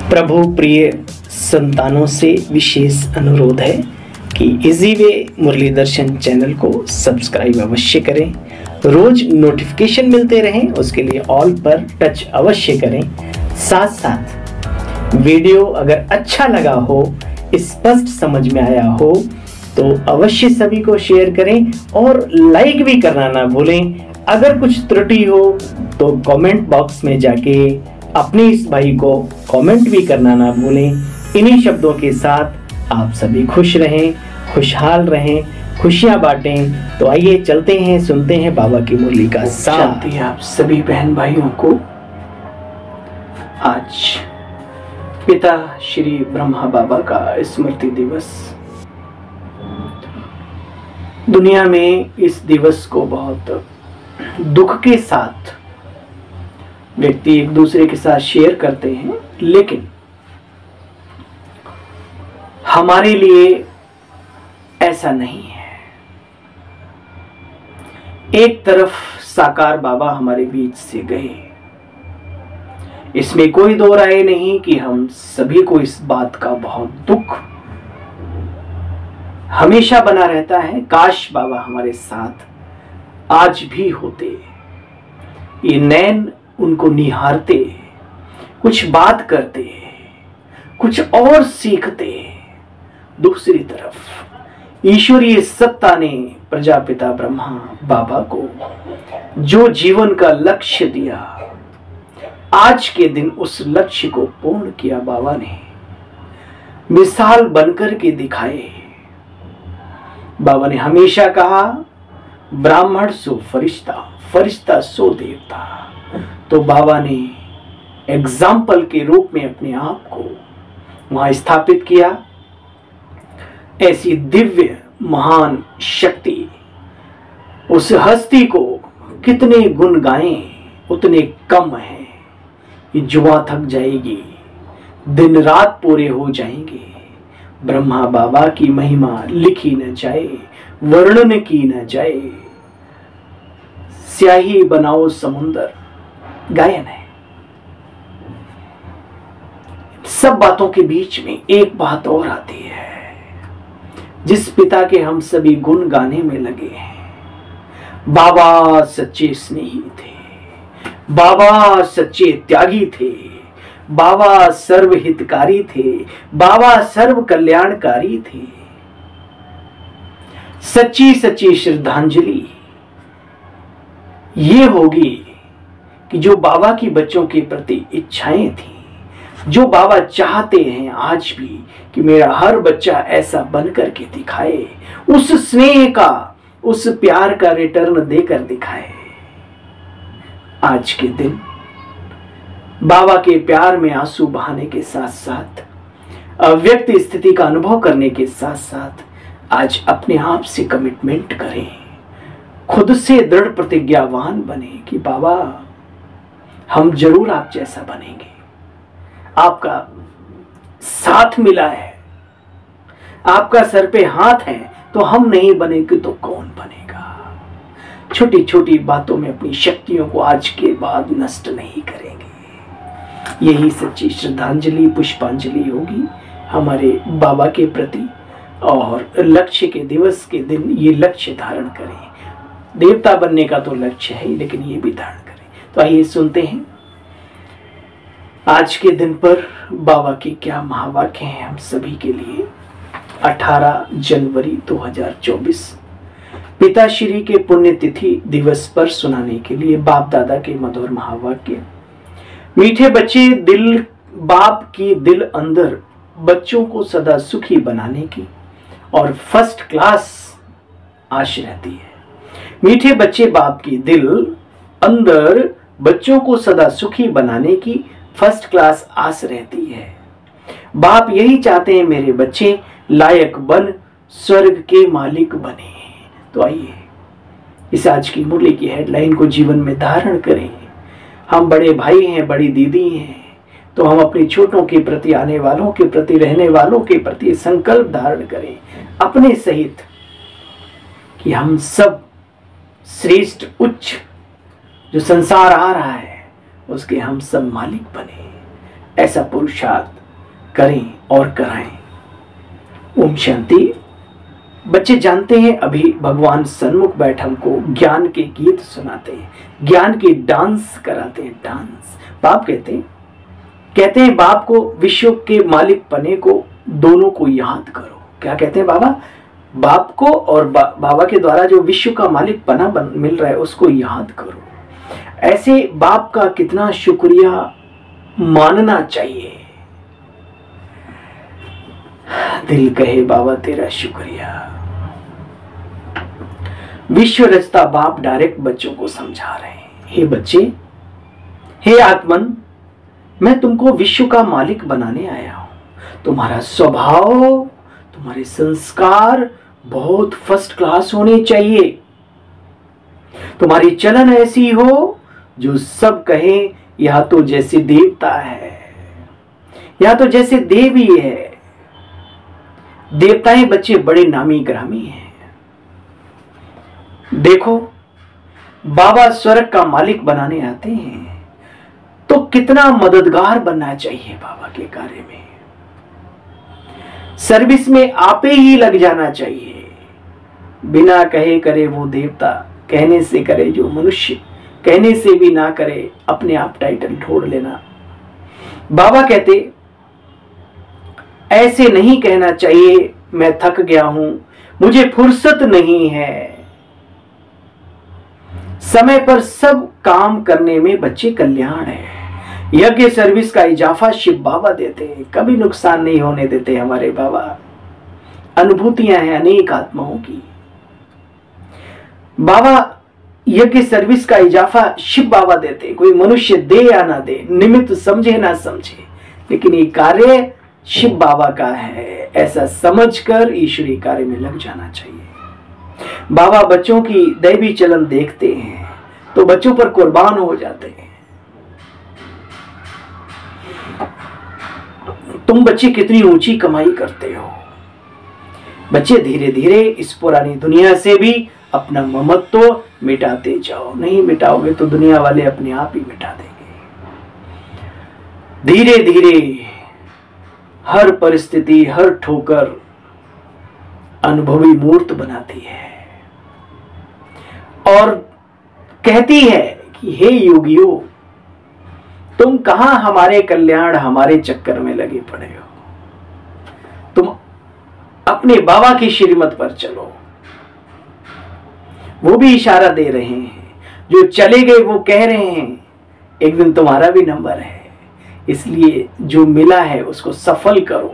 प्रभु प्रिय संतानों से विशेष अनुरोध है कि इजी वे मुरली दर्शन चैनल को सब्सक्राइब अवश्य करें, रोज नोटिफिकेशन मिलते रहें उसके लिए ऑल पर टच अवश्य करें। साथ साथ वीडियो अगर अच्छा लगा हो, स्पष्ट समझ में आया हो तो अवश्य सभी को शेयर करें और लाइक भी करना ना भूलें। अगर कुछ त्रुटि हो तो कमेंट बॉक्स में जाके अपने इस भाई को कमेंट भी करना ना भूलें। इन्हीं शब्दों के साथ आप सभी खुश रहें, खुशहाल रहें, खुशियां बांटें। तो आइए चलते हैं, सुनते हैं बाबा की मुरली का साथ। आप सभी बहन भाइयों को आज पिता श्री ब्रह्मा बाबा का स्मृति दिवस। दुनिया में इस दिवस को बहुत दुख के साथ व्यक्ति एक दूसरे के साथ शेयर करते हैं, लेकिन हमारे लिए ऐसा नहीं है। एक तरफ साकार बाबा हमारे बीच से गए, इसमें कोई दो राय नहीं कि हम सभी को इस बात का बहुत दुख हमेशा बना रहता है। काश बाबा हमारे साथ आज भी होते, ये नैन उनको निहारते, कुछ बात करते, कुछ और सीखते। दूसरी तरफ ईश्वरीय सत्ता ने प्रजापिता ब्रह्मा बाबा को जो जीवन का लक्ष्य दिया, आज के दिन उस लक्ष्य को पूर्ण किया बाबा ने, मिसाल बनकर के दिखाए। बाबा ने हमेशा कहा ब्राह्मण सो फरिश्ता, फरिश्ता सो देवता। तो बाबा ने एग्जाम्पल के रूप में अपने आप को वहां स्थापित किया। ऐसी दिव्य महान शक्ति, उस हस्ती को कितने गुण गाएं उतने कम है। ये जुआ थक जाएगी, दिन रात पूरे हो जाएंगे। ब्रह्मा बाबा की महिमा लिखी न जाए, वर्णन की न जाए। स्याही बनाओ समुंदर गायन है। सब बातों के बीच में एक बात और आती है, जिस पिता के हम सभी गुण गाने में लगे हैं। बाबा सच्चे स्नेही थे, बाबा सच्चे त्यागी थे, बाबा सर्वहितकारी थे, बाबा सर्व कल्याणकारी थे। सच्ची सच्ची श्रद्धांजलि ये होगी कि जो बाबा की बच्चों के प्रति इच्छाएं थी, जो बाबा चाहते हैं आज भी कि मेरा हर बच्चा ऐसा बनकर के दिखाए, उस स्नेह का, उस प्यार का रिटर्न देकर दिखाए। आज के दिन बाबा के प्यार में आंसू बहाने के साथ साथ, अव्यक्त स्थिति का अनुभव करने के साथ साथ आज अपने आप से कमिटमेंट करें, खुद से दृढ़ प्रतिज्ञावान बने कि बाबा हम जरूर आप जैसा बनेंगे। आपका साथ मिला है, आपका सर पे हाथ है, तो हम नहीं बनेंगे तो कौन बनेगा। छोटी छोटी बातों में अपनी शक्तियों को आज के बाद नष्ट नहीं करेंगे। यही सच्ची श्रद्धांजलि, पुष्पांजलि होगी हमारे बाबा के प्रति। और लक्ष्य के दिवस के दिन ये लक्ष्य धारण करें। देवता बनने का तो लक्ष्य है, लेकिन ये भी धारण करें। तो आइए सुनते हैं आज के दिन पर बाबा के क्या महावाक्य हैं हम सभी के लिए। 18 जनवरी 2024 पिताश्री के पुण्यतिथि दिवस पर सुनाने के लिए बाप दादा के मधुर महावाक्य। मीठे बच्चे दिल, बाप की दिल अंदर बच्चों को सदा सुखी बनाने की और फर्स्ट क्लास आश रहती है। मीठे बच्चे बाप की दिल अंदर बच्चों को सदा सुखी बनाने की फर्स्ट क्लास आस रहती है। बाप यही चाहते हैं मेरे बच्चे लायक बन स्वर्ग के मालिक बने। तो आइए इस आज की मुरली की हेडलाइन को जीवन में धारण करें। हम बड़े भाई हैं, बड़ी दीदी हैं, तो हम अपने छोटों के प्रति, आने वालों के प्रति, रहने वालों के प्रति संकल्प धारण करें अपने सहित कि हम सब श्रेष्ठ उच्च जो संसार आ रहा है उसके हम सब मालिक बने। ऐसा पुरुषार्थ करें और कराएं। ओम शांति। बच्चे जानते हैं अभी भगवान सन्मुख बैठ हमको ज्ञान के गीत सुनाते हैं, ज्ञान के डांस कराते हैं। डांस बाप कहते हैं बाप को विश्व के मालिक पने को दोनों को याद करो। क्या कहते हैं बाबा? बाप को और बाबा के द्वारा जो विश्व का मालिक पना मिल रहा है उसको याद करो। ऐसे बाप का कितना शुक्रिया मानना चाहिए। दिल कहे बाबा तेरा शुक्रिया। विश्व रचता बाप डायरेक्ट बच्चों को समझा रहे हैं, हे बच्चे, हे आत्मन, मैं तुमको विश्व का मालिक बनाने आया हूं। तुम्हारा स्वभाव, तुम्हारे संस्कार बहुत फर्स्ट क्लास होने चाहिए। तुम्हारी चलन ऐसी हो जो सब कहें यह तो जैसे देवता है, यह तो जैसे देवी है। देवताएं बच्चे बड़े नामी ग्रामी हैं। देखो बाबा स्वर्ग का मालिक बनाने आते हैं तो कितना मददगार बनना चाहिए बाबा के कार्य में। सर्विस में आपे ही लग जाना चाहिए। बिना कहे करे वो देवता, कहने से करे जो मनुष्य, कहने से भी ना करे अपने आप टाइटल ढूंढ लेना। बाबा कहते ऐसे नहीं कहना चाहिए मैं थक गया हूं, मुझे फुर्सत नहीं है। समय पर सब काम करने में बच्चे कल्याण है। यज्ञ सर्विस का इजाफा शिव बाबा देते हैं, कभी नुकसान नहीं होने देते हमारे बाबा। अनुभूतियां हैं अनेक आत्माओं की। बाबा यज्ञ सर्विस का इजाफा शिव बाबा देते, कोई मनुष्य दे या ना दे, निमित्त समझे ना समझे, लेकिन ये कार्य शिव बाबा का है, ऐसा समझकर ईश्वरीय कार्य में लग जाना चाहिए। बाबा बच्चों की दैवी चलन देखते हैं तो बच्चों पर कुर्बान हो जाते हैं। तुम बच्चे कितनी ऊंची कमाई करते हो। बच्चे धीरे धीरे इस पुरानी दुनिया से भी अपना ममत्व मिटाते जाओ। नहीं मिटाओगे तो दुनिया वाले अपने आप ही मिटा देंगे। धीरे धीरे हर परिस्थिति, हर ठोकर अनुभवी मूर्त बनाती है और कहती है कि हे योगियों, तुम कहां हमारे कल्याण, हमारे चक्कर में लगे पड़े हो। तुम अपने बाबा की श्रीमत पर चलो। वो भी इशारा दे रहे हैं, जो चले गए वो कह रहे हैं एक दिन तुम्हारा भी नंबर है, इसलिए जो मिला है उसको सफल करो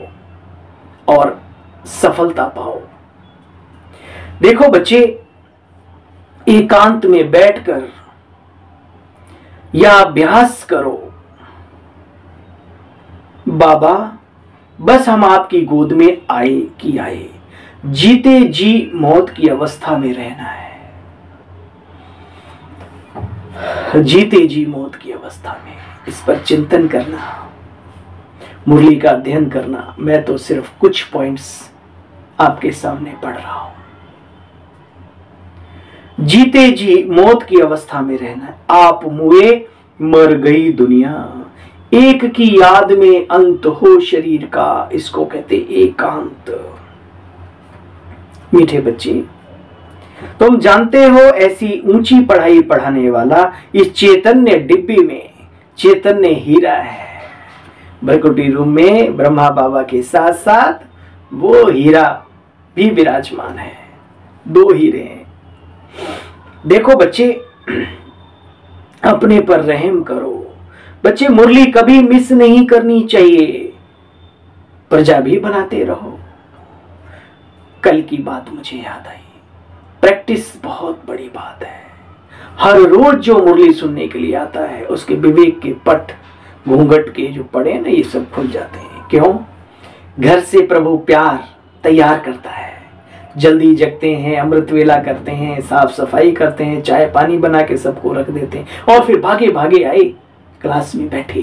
और सफलता पाओ। देखो बच्चे, एकांत में बैठकर या अभ्यास करो, बाबा बस हम आपकी गोद में आए कि आए, जीते जी मौत की अवस्था में रहना है। जीते जी मौत की अवस्था में इस पर चिंतन करना, मुरली का अध्ययन करना। मैं तो सिर्फ कुछ पॉइंट्स आपके सामने पढ़ रहा हूं। जीते जी मौत की अवस्था में रहना। आप मुए मर गई दुनिया, एक की याद में अंत हो शरीर का, इसको कहते एकांत। मीठे बच्चे, तुम जानते हो ऐसी ऊंची पढ़ाई पढ़ाने वाला इस चैतन्य डिब्बी में चैतन्य हीरा है। भ्रकुटी रूम में ब्रह्मा बाबा के साथ साथ वो हीरा भी विराजमान है। दो हीरे हैं। देखो बच्चे, अपने पर रहम करो। बच्चे, मुरली कभी मिस नहीं करनी चाहिए। प्रजा भी बनाते रहो। कल की बात मुझे याद आई। प्रैक्टिस बहुत बड़ी बात है। हर रोज जो मुरली सुनने के लिए आता है उसके विवेक के पट, घूंघट के जो पड़े ना, ये सब खुल जाते हैं। क्यों? घर से प्रभु प्यार तैयार करता है। जल्दी जगते हैं, अमृत वेला करते हैं, साफ सफाई करते हैं, चाय पानी बना के सबको रख देते हैं और फिर भागे भागे आए क्लास में बैठे।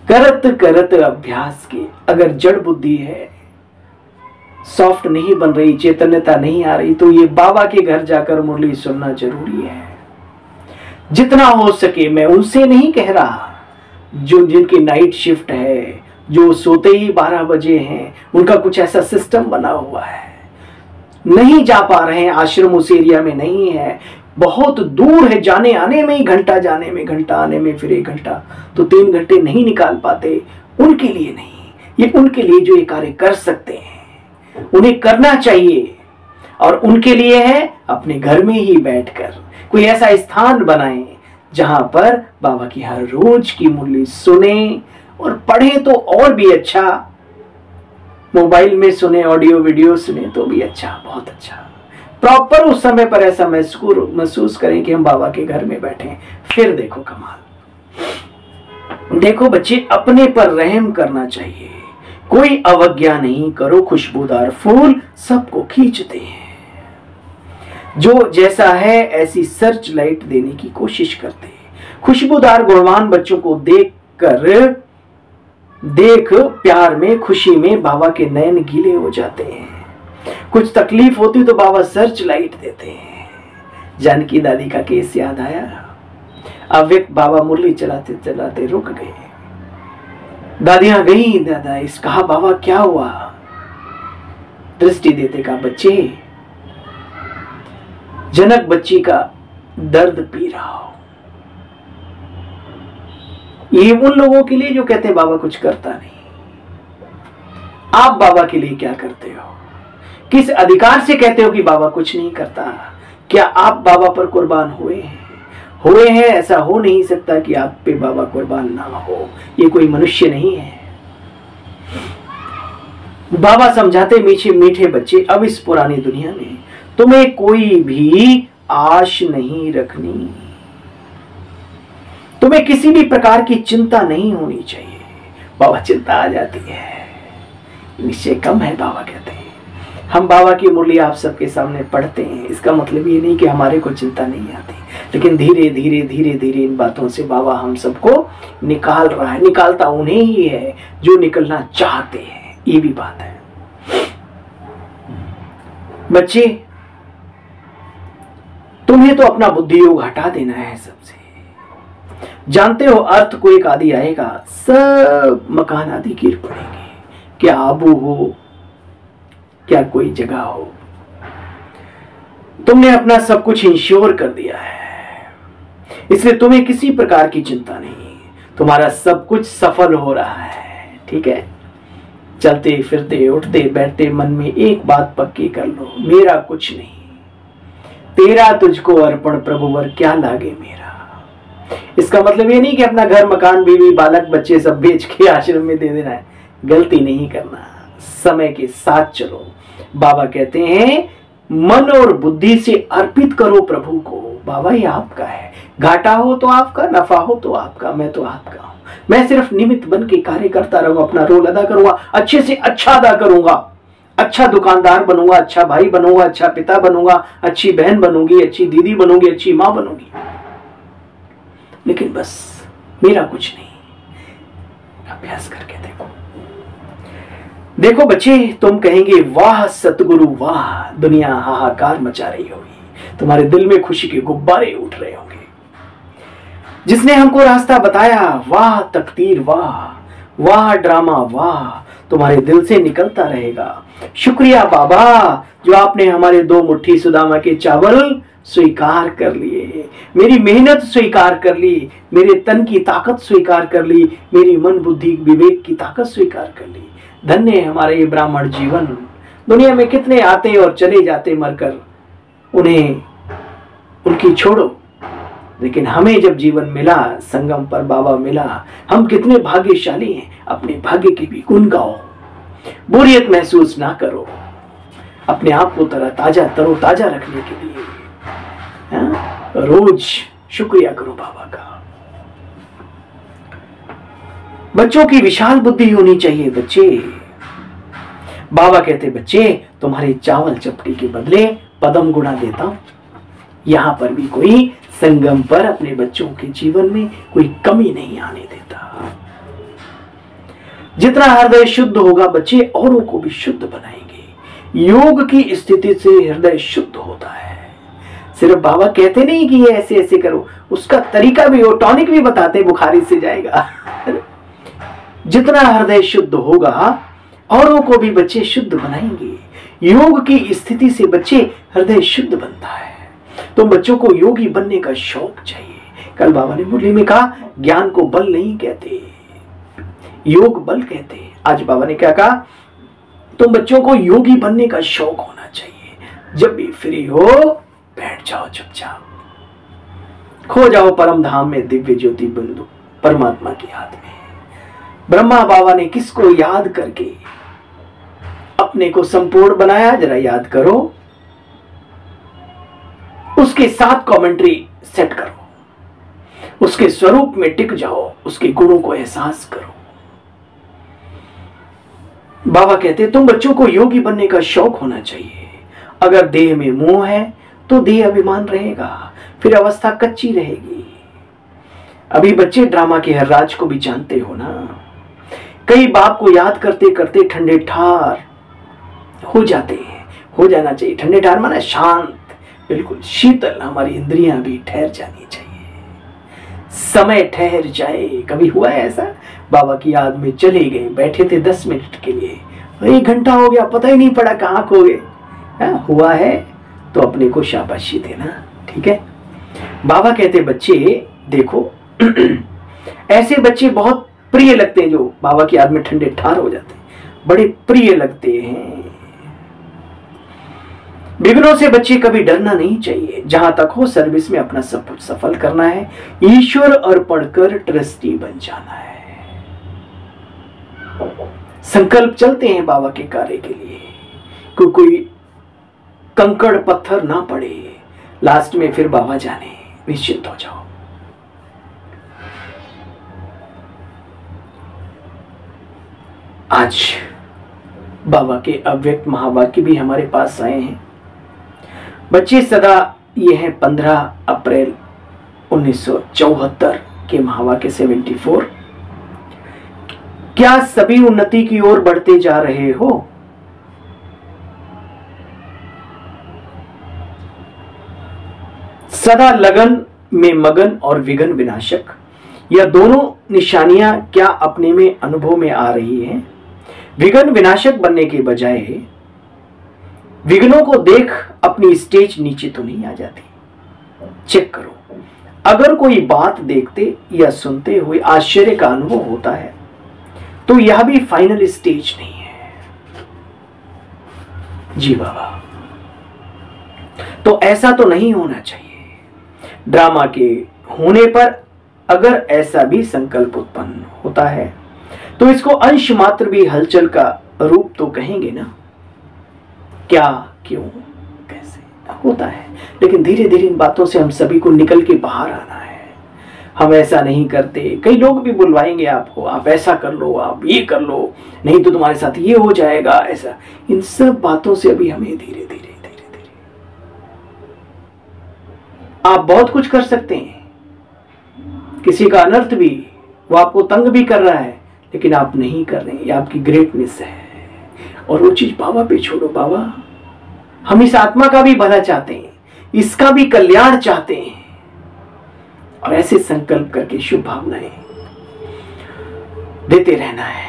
करत करत अभ्यास के अगर जड़ बुद्धि है, सॉफ्ट नहीं बन रही, चैतन्यता नहीं आ रही, तो ये बाबा के घर जाकर मुरली सुनना जरूरी है। जितना हो सके, मैं उनसे नहीं कह रहा, जो जिनकी नाइट शिफ्ट है, जो सोते ही 12 बजे हैं, उनका कुछ ऐसा सिस्टम बना हुआ है, नहीं जा पा रहे हैं, आश्रम उस एरिया में नहीं है, बहुत दूर है, जाने आने में ही घंटा, जाने में घंटा, आने में फिर 1 घंटा, तो 3 घंटे नहीं निकाल पाते, उनके लिए नहीं, ये उनके लिए जो ये कार्य कर सकते हैं, उन्हें करना चाहिए। और उनके लिए है अपने घर में ही बैठकर कोई ऐसा स्थान बनाएं जहां पर बाबा की हर रोज की मुरली सुने और पढ़ें तो और भी अच्छा, मोबाइल में सुने, ऑडियो वीडियो सुने तो भी अच्छा, बहुत अच्छा। प्रॉपर उस समय पर ऐसा महसूस करें कि हम बाबा के घर में बैठे, फिर देखो कमाल। देखो बच्चे, अपने पर रहम करना चाहिए, कोई अवज्ञा नहीं करो, खुशबूदार फूल सबको खींचते हैं। जो जैसा है ऐसी सर्च लाइट देने की कोशिश करते हैं। खुशबूदार गुणवान बच्चों को देख प्यार में, खुशी में बाबा के नयन गीले हो जाते हैं। कुछ तकलीफ होती तो बाबा सर्च लाइट देते हैं। जानकी दादी का केस याद आया। अव्यक्त बाबा मुरली चलाते चलाते रुक गए। दादियां गई, दादा इस कहा बाबा क्या हुआ? दृष्टि देते कहा बच्चे, जनक बच्ची का दर्द पी रहा हो। ये उन लोगों के लिए जो कहते हैं बाबा कुछ करता नहीं। आप बाबा के लिए क्या करते हो? किस अधिकार से कहते हो कि बाबा कुछ नहीं करता? क्या आप बाबा पर कुर्बान हुए हैं? हुए हैं, ऐसा हो नहीं सकता कि आप पे बाबा कुर्बान ना हो। ये कोई मनुष्य नहीं है। बाबा समझाते मीठे मीठे बच्चे, अब इस पुरानी दुनिया में तुम्हें कोई भी आश नहीं रखनी, तुम्हें किसी भी प्रकार की चिंता नहीं होनी चाहिए। बाबा चिंता आ जाती है, निश्चय कम है। बाबा कहते हैं हम बाबा की मुरली आप सबके सामने पढ़ते हैं, इसका मतलब ये नहीं कि हमारे को चिंता नहीं आती, लेकिन धीरे धीरे धीरे धीरे इन बातों से बाबा हम सबको निकाल रहा है। निकालता उन्हें ही है जो निकलना चाहते हैं, ये भी बात है। बच्चे, तुम्हें तो अपना बुद्धि योग हटा देना है सबसे। जानते हो अर्थ को एक आदि आएगा, सब मकान आदि गिर पड़ेंगे। क्या आबू हो, क्या कोई जगह हो, तुमने अपना सब कुछ इंश्योर कर दिया है, इसलिए तुम्हें किसी प्रकार की चिंता नहीं। तुम्हारा सब कुछ सफल हो रहा है, ठीक है। चलते फिरते उठते बैठते मन में एक बात पक्की कर लो, मेरा कुछ नहीं, तेरा तुझको अर्पण प्रभुवर क्या लागे मेरा। इसका मतलब ये नहीं कि अपना घर मकान बीवी बालक बच्चे सब बेच के आश्रम में दे देना है। गलती नहीं करना, समय के साथ चलो। बाबा कहते हैं मन और बुद्धि से अर्पित करो प्रभु को। बाबा ये आपका है, घाटा हो तो आपका, नफा हो तो आपका, मैं तो आपका हूं। मैं सिर्फ निमित्त बन के कार्य करता रहूंगा, अपना रोल अदा करूंगा, अच्छे से अच्छा अदा करूंगा, अच्छा दुकानदार बनूंगा, अच्छा भाई बनूंगा, अच्छा पिता बनूंगा, अच्छी बहन बनूंगी, अच्छी दीदी बनूंगी, अच्छी मां बनूंगी, लेकिन बस मेरा कुछ नहीं। अभ्यास करके देखो। देखो बच्चे, तुम कहेंगे वाह सतगुरु वाह, दुनिया हाहाकार मचा रही होगी, तुम्हारे दिल में खुशी के गुब्बारे उठ रहे होंगे। जिसने हमको रास्ता बताया वाह तकदीर वाह, वाह ड्रामा वाह, तुम्हारे दिल से निकलता रहेगा। शुक्रिया बाबा जो आपने हमारे 2 मुट्ठी सुदामा के चावल स्वीकार कर लिए, मेरी मेहनत स्वीकार कर ली, मेरे तन की ताकत स्वीकार कर ली, मेरी मन बुद्धि विवेक की ताकत स्वीकार कर ली। धन्य है हमारे ये ब्राह्मण जीवन। दुनिया में कितने आते और चले जाते मरकर, उन्हें उनकी छोड़ो, लेकिन हमें जब जीवन मिला, संगम पर बाबा मिला, हम कितने भाग्यशाली हैं। अपने भाग्य के भी गुण गाओ, बोरियत महसूस ना करो, अपने आप को तरोताजा रखने के लिए रोज शुक्रिया करो बाबा का। बच्चों की विशाल बुद्धि होनी चाहिए बच्चे। बाबा कहते बच्चे तुम्हारे चावल चपटी के बदले पदम गुणा देता हूं। यहां पर भी कोई संगम पर अपने बच्चों के जीवन में कोई कमी नहीं आने देता। जितना हृदय शुद्ध होगा बच्चे औरों को भी शुद्ध बनाएंगे। योग की स्थिति से हृदय शुद्ध होता है। सिर्फ बाबा कहते नहीं कि ये ऐसे ऐसे करो, उसका तरीका भी हो, टॉनिक भी बताते बुखारी से जाएगा जितना हृदय शुद्ध होगा औरों को भी बच्चे शुद्ध बनाएंगे। योग की स्थिति से बच्चे हृदय शुद्ध बनता है। तो बच्चों को योगी बनने का शौक चाहिए। कल बाबा ने मुरली में कहा, ज्ञान को बल नहीं कहते, योग बल कहते। आज बाबा ने क्या कहा, तुम बच्चों को योगी बनने का शौक होना चाहिए। जब भी फ्री हो बैठ जाओ, चुपचाप खो जाओ परम धाम में, दिव्य ज्योति बिंदु परमात्मा की याद में। ब्रह्मा बाबा ने किसको याद करके अपने को संपूर्ण बनाया, जरा याद करो। उसके साथ कमेंट्री सेट करो, उसके स्वरूप में टिक जाओ, उसके गुणों को एहसास करो। बाबा कहते तुम बच्चों को योगी बनने का शौक होना चाहिए। अगर देह में मोह है तो देह अभिमान रहेगा, फिर अवस्था कच्ची रहेगी। अभी बच्चे ड्रामा के हर राज को भी जानते हो ना। कई बाप को याद करते करते ठंडे ठार हो जाते हैं। हो जाना चाहिए। ठंडे ठार माना शांत, बिल्कुल शीतल। हमारी इंद्रियां भी ठहर जानी चाहिए, समय ठहर जाए। कभी हुआ है ऐसा, बाबा की याद में चले गए, बैठे थे 10 मिनट के लिए, 1 घंटा हो गया, पता ही नहीं पड़ा कहाँ खो गए। हुआ है तो अपने को शाबाशी देना, ठीक है। बाबा कहते बच्चे देखो ऐसे बच्चे बहुत प्रिय लगते हैं, जो बाबा की याद में ठंडे ठार हो जाते हैं, बड़े प्रिय लगते हैं। विघ्नों से बच्चे कभी डरना नहीं चाहिए। जहां तक हो सर्विस में अपना सब कुछ सफल करना है। ईश्वर अर्पण कर ट्रस्टी बन जाना है। संकल्प चलते हैं बाबा के कार्य के लिए, कोई कंकड़ पत्थर ना पड़े। लास्ट में फिर बाबा जाने, निश्चिंत हो जाओ। आज बाबा के अव्यक्त महावाक्य भी हमारे पास आए हैं। बच्चे सदा ये है 15 अप्रैल 1974 के महावाक्य 74। क्या सभी उन्नति की ओर बढ़ते जा रहे हो? सदा लगन में मगन और विघ्न विनाशक, यह दोनों निशानियां क्या अपने में अनुभव में आ रही हैं? विघ्न विनाशक बनने के बजाय विघ्नों को देख अपनी स्टेज नीचे तो नहीं आ जाती? चेक करो। अगर कोई बात देखते या सुनते हुए आश्चर्य का अनुभव होता है तो यह भी फाइनल स्टेज नहीं है। जी बाबा, तो ऐसा तो नहीं होना चाहिए। ड्रामा के होने पर अगर ऐसा भी संकल्प उत्पन्न होता है तो इसको अंश मात्र भी हलचल का रूप तो कहेंगे ना। क्या, क्यों, कैसे होता है, लेकिन धीरे धीरे इन बातों से हम सभी को निकल के बाहर आना है। हम ऐसा नहीं करते। कई लोग भी बुलवाएंगे आपको, आप ऐसा कर लो, आप ये कर लो, नहीं तो तुम्हारे साथ ये हो जाएगा, ऐसा। इन सब बातों से अभी हमें धीरे धीरे धीरे धीरे आप बहुत कुछ कर सकते हैं। किसी का अनर्थ भी, वो आपको तंग भी कर रहा है, लेकिन आप नहीं कर रहे हैं, ये आपकी ग्रेटनेस है। और वो चीज बाबा पे छोड़ो। बाबा, हम इस आत्मा का भी भला चाहते हैं, इसका भी कल्याण चाहते हैं, और ऐसे संकल्प करके शुभ भावनाएं देते रहना है।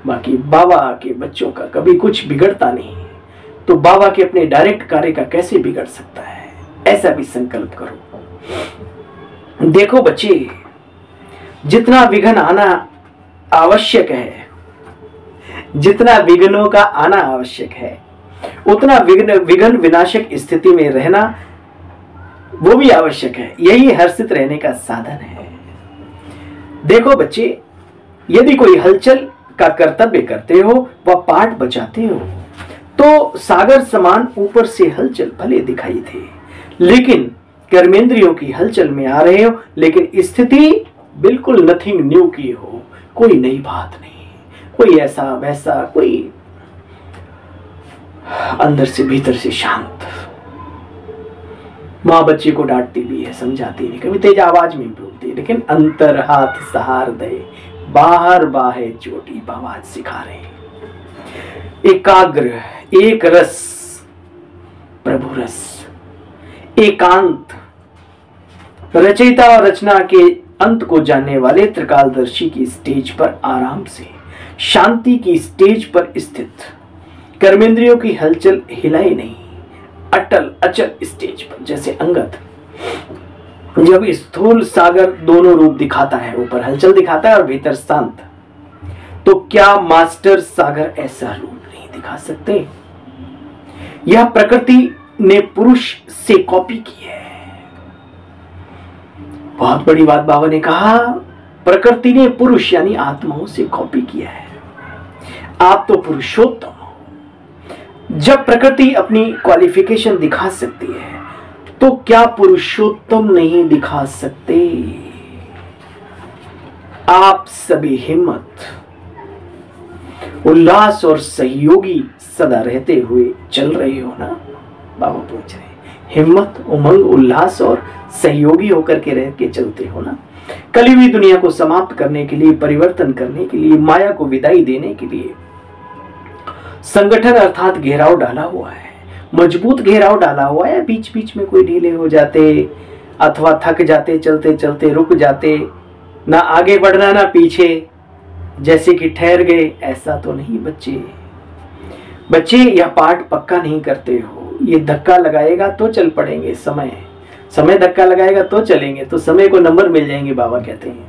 बाकी बाबा के बच्चों का कभी कुछ बिगड़ता नहीं, तो बाबा के अपने डायरेक्ट कार्य का कैसे बिगड़ सकता है? ऐसा भी संकल्प करो। देखो बच्चे, जितना विघ्न आना आवश्यक है, जितना विघ्नों का आना आवश्यक है, उतना विघ्न विनाशक स्थिति में रहना वो भी आवश्यक है। यही हर्षित रहने का साधन है। देखो बच्चे, यदि कोई हलचल का कर्तव्य करते हो व पाठ बचाते हो तो सागर समान ऊपर से हलचल भले दिखाई दे, लेकिन कर्मेंद्रियों की हलचल में आ रहे हो, लेकिन स्थिति बिल्कुल नथिंग न्यू की हो, कोई नई बात नहीं, कोई ऐसा वैसा, कोई अंदर से भीतर से शांत। माँ बच्चे को डांटती भी है, समझाती भी, कभी तेज आवाज में बोलती है, लेकिन अंतर हाथ सहार दे, बाहर बाहे चोटी बावाज सिखा रहे। एकाग्र, एक रस, प्रभु रस, एकांत, रचयिता और रचना के अंत को जानने वाले त्रिकालदर्शी की स्टेज पर आराम से, शांति की स्टेज पर स्थित, कर्मेंद्रियों की हलचल हिलाई नहीं, अटल अचल स्टेज पर, जैसे अंगद जब स्थूल सागर दोनों रूप दिखाता है, ऊपर हलचल दिखाता है और भीतर शांत, तो क्या मास्टर सागर ऐसा रूप नहीं दिखा सकते? यह प्रकृति ने पुरुष से कॉपी की है। बहुत बड़ी बात बाबा ने कहा, प्रकृति ने पुरुष यानी आत्माओं से कॉपी किया है। आप तो पुरुषोत्तम हो। जब प्रकृति अपनी क्वालिफिकेशन दिखा सकती है तो क्या पुरुषोत्तम नहीं दिखा सकते? आप सभी हिम्मत, उल्लास और सहयोगी सदा रहते हुए चल रहे हो ना? बाबा पूछ रहे, हिम्मत, उमंग, उल्लास और सहयोगी होकर के रह के चलते हो ना? कली हुई दुनिया को समाप्त करने के लिए, परिवर्तन करने के लिए, माया को विदाई देने के लिए संगठन अर्थात घेराव डाला हुआ है। मजबूत घेराव डाला हुआ है। बीच बीच में कोई ढीले हो जाते अथवा थक जाते, चलते चलते रुक जाते, ना आगे बढ़ना ना पीछे, जैसे कि ठहर गए, ऐसा तो नहीं बच्चे यह पाठ पक्का नहीं करते हो। ये धक्का लगाएगा तो चल पड़ेंगे, समय धक्का लगाएगा तो चलेंगे, तो समय को नंबर मिल जाएंगे, बाबा कहते हैं।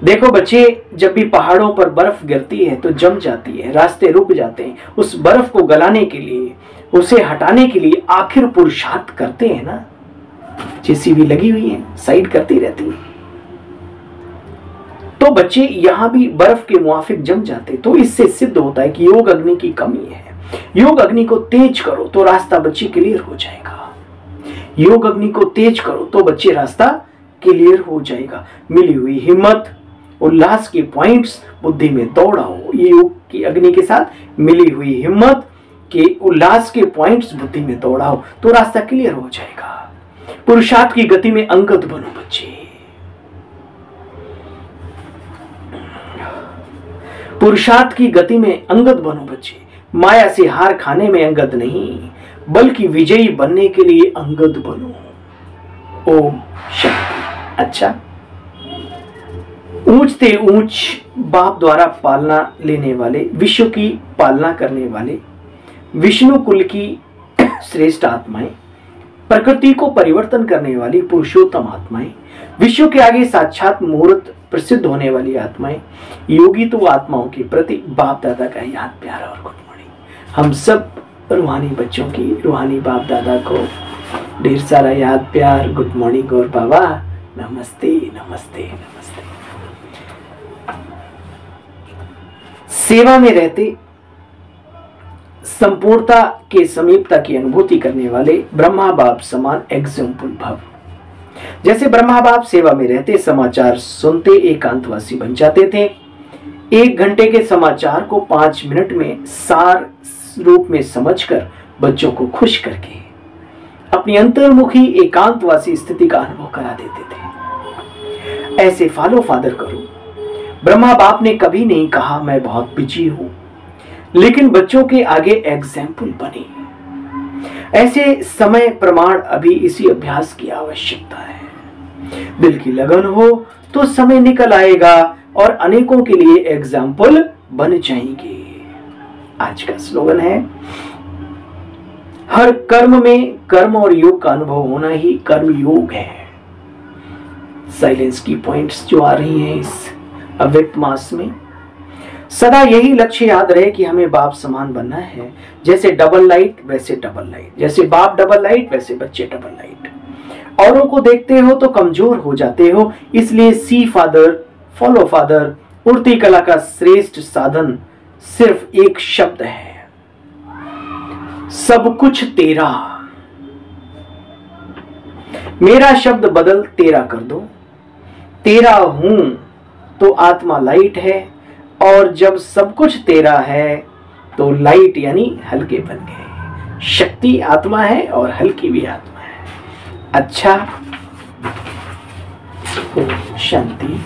देखो बच्चे, जब भी पहाड़ों पर बर्फ गिरती है तो जम जाती है, रास्ते रुक जाते हैं। उस बर्फ को गलाने के लिए, उसे हटाने के लिए आखिर पुरुषार्थ करते हैं ना। जेसीबी लगी हुई है, साइड करती रहती है। तो बच्चे यहां भी बर्फ के मुआफिक जम जाते, तो इससे सिद्ध होता है कि योग अग्नि की कमी है। योग अग्नि को तेज करो तो रास्ता बच्चे क्लियर हो जाएगा। योग अग्नि को तेज करो तो बच्चे रास्ता क्लियर हो जाएगा। मिली हुई हिम्मत, उल्लास के पॉइंट्स बुद्धि में दौड़ाओ। ये योग की अग्नि के साथ मिली हुई हिम्मत के उल्लास के पॉइंट्स बुद्धि में दौड़ाओ तो रास्ता क्लियर हो जाएगा। पुरुषार्थ की गति में अंगद बनो बच्चे। पुरुषार्थ की गति में अंगद बनो बच्चे। माया से हार खाने में अंगद नहीं, बल्कि विजयी बनने के लिए अंगद बनो। ओम शांति। अच्छा, ऊंचते ऊंच बाप द्वारा पालना लेने वाले, विश्व की पालना करने वाले, विष्णु कुल की श्रेष्ठ आत्माएं, प्रकृति को परिवर्तन करने वाली पुरुषोत्तम आत्माएं, विश्व के आगे साक्षात मुहूर्त प्रसिद्ध होने वाली आत्माएं, योगी तो आत्माओं के प्रति बाप दादा का याद प्यार और गुड मॉर्निंग। हम सब रूहानी बच्चों की, रूहानी बाप दादा को ढेर सारा याद प्यार, गुड मॉर्निंग और बाबा नमस्ते नमस्ते नमस्ते। सेवा में रहते संपूर्णता के समीपता की अनुभूति करने वाले ब्रह्मा बाप समान एग्जाम्पल भव। जैसे ब्रह्मा बाप सेवा में रहते समाचार सुनते एकांतवासी बन जाते थे। 1 घंटे के समाचार को 5 मिनट में सार रूप में समझकर बच्चों को खुश करके अपनी अंतर्मुखी एकांतवासी स्थिति का अनुभव करा देते थे। ऐसे फॉलो फादर करो। ब्रह्मा बाप ने कभी नहीं कहा मैं बहुत बिजी हूं, लेकिन बच्चों के आगे एग्जाम्पल बने। ऐसे समय प्रमाण अभी इसी अभ्यास की आवश्यकता है। दिल की लगन हो तो समय निकल आएगा और अनेकों के लिए एग्जाम्पल बन जाएंगे। आज का स्लोगन है, हर कर्म में कर्म और योग का अनुभव होना ही कर्म योग है। साइलेंस की पॉइंट्स जो आ रही हैं इस अव्यक्त मास में, सदा यही लक्ष्य याद रहे कि हमें बाप समान बनना है। जैसे डबल लाइट वैसे डबल लाइट, जैसे बाप डबल लाइट वैसे बच्चे डबल लाइट। औरों को देखते हो तो कमजोर हो जाते हो, इसलिए सी फादर, फॉलो फादर, उड़ती कला का श्रेष्ठ साधन सिर्फ एक शब्द है, सब कुछ तेरा। मेरा शब्द बदल तेरा कर दो। तेरा हूं तो आत्मा लाइट है, और जब सब कुछ तेरा है तो लाइट यानी हल्के बन गए। शक्ति आत्मा है और हल्की भी आत्मा है। अच्छा, शांति।